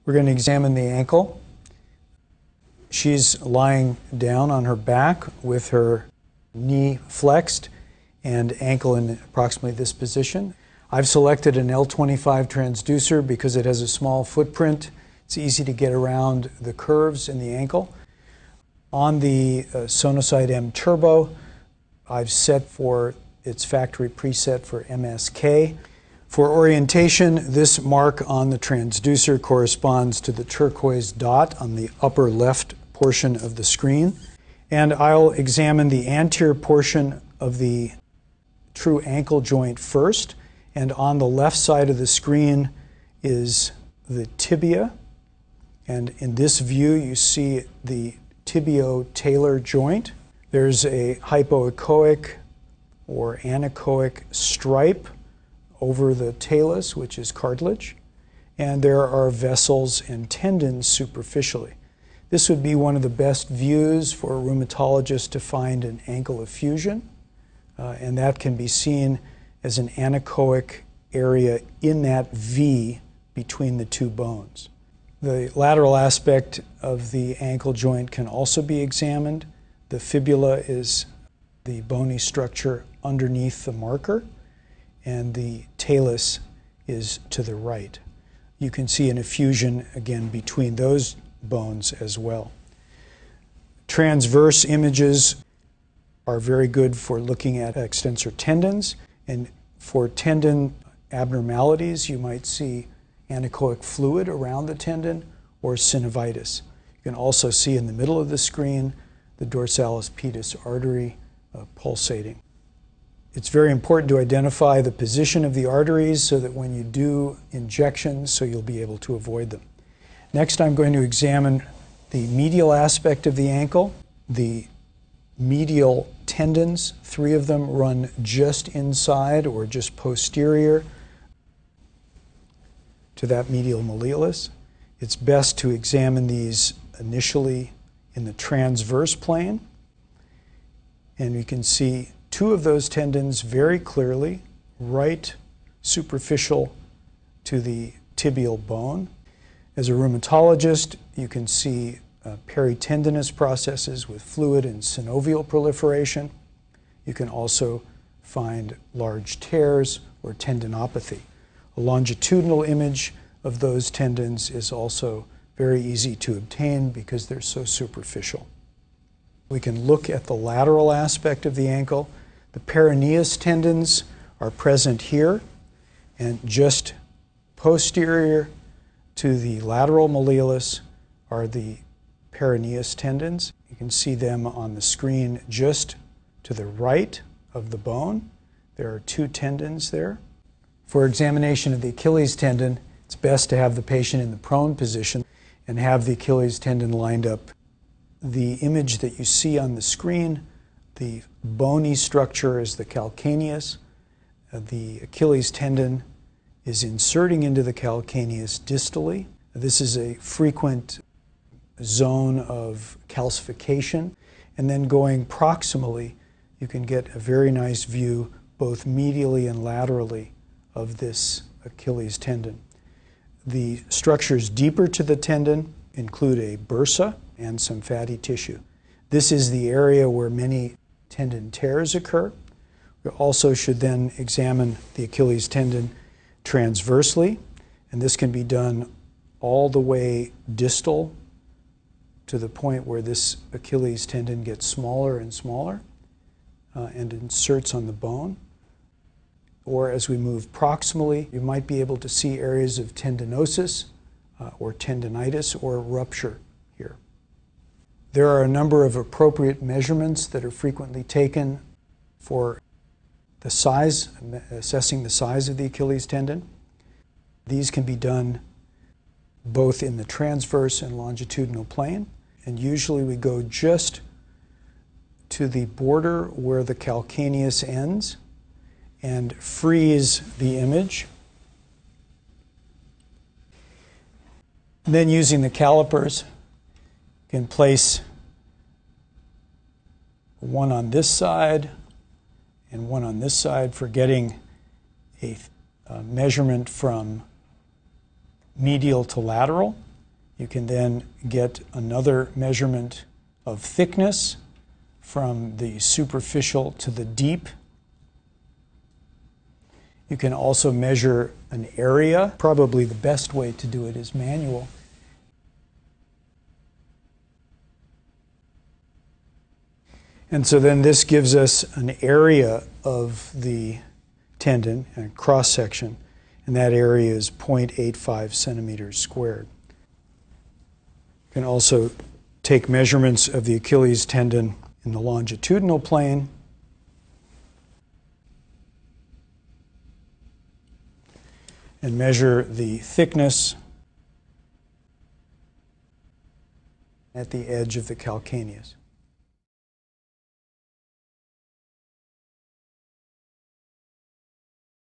We're going to examine the ankle. She's lying down on her back with her knee flexed and ankle in approximately this position. I've selected an L25 transducer because it has a small footprint. It's easy to get around the curves in the ankle. On the Sonosite M Turbo, I've set for its factory preset for MSK. For orientation, this mark on the transducer corresponds to the turquoise dot on the upper left portion of the screen. And I'll examine the anterior portion of the true ankle joint first. And on the left side of the screen is the tibia. And in this view, you see the tibio-talar joint. There's a hypoechoic or anechoic stripe over the talus, which is cartilage, and there are vessels and tendons superficially. This would be one of the best views for a rheumatologist to find an ankle effusion, and that can be seen as an anechoic area in that V between the two bones. The lateral aspect of the ankle joint can also be examined. The fibula is the bony structure underneath the marker, and the talus is to the right. You can see an effusion again between those bones as well. Transverse images are very good for looking at extensor tendons, and for tendon abnormalities you might see anechoic fluid around the tendon or synovitis. You can also see in the middle of the screen the dorsalis pedis artery pulsating. It's very important to identify the position of the arteries so that when you do injections, so you'll be able to avoid them. Next, I'm going to examine the medial aspect of the ankle. The medial tendons, 3 of them run just inside or just posterior to that medial malleolus. It's best to examine these initially in the transverse plane, and you can see 2 of those tendons very clearly, right superficial to the tibial bone. As a rheumatologist, you can see peritendinous processes with fluid and synovial proliferation. You can also find large tears or tendinopathy. A longitudinal image of those tendons is also very easy to obtain because they're so superficial. We can look at the lateral aspect of the ankle. The peroneus tendons are present here, and just posterior to the lateral malleolus are the peroneus tendons. You can see them on the screen just to the right of the bone. There are 2 tendons there. For examination of the Achilles tendon, it's best to have the patient in the prone position and have the Achilles tendon lined up. The image that you see on the screen, the bony structure is the calcaneus. The Achilles tendon is inserting into the calcaneus distally. This is a frequent zone of calcification. And then going proximally, you can get a very nice view both medially and laterally of this Achilles tendon. The structures deeper to the tendon include a bursa and some fatty tissue. This is the area where many tendon tears occur. We also should then examine the Achilles tendon transversely, and this can be done all the way distal to the point where this Achilles tendon gets smaller and smaller and inserts on the bone. Or as we move proximally, you might be able to see areas of tendinosis or tendinitis or rupture here. There are a number of appropriate measurements that are frequently taken for the size, assessing the size of the Achilles tendon. These can be done both in the transverse and longitudinal plane, and usually we go just to the border where the calcaneus ends and freeze the image. And then using the calipers, you can place one on this side and one on this side for getting a measurement from medial to lateral. You can then get another measurement of thickness from the superficial to the deep. You can also measure an area. Probably the best way to do it is manual. And so then this gives us an area of the tendon, a cross section, and that area is 0.85 centimeters squared. You can also take measurements of the Achilles tendon in the longitudinal plane. And measure the thickness at the edge of the calcaneus.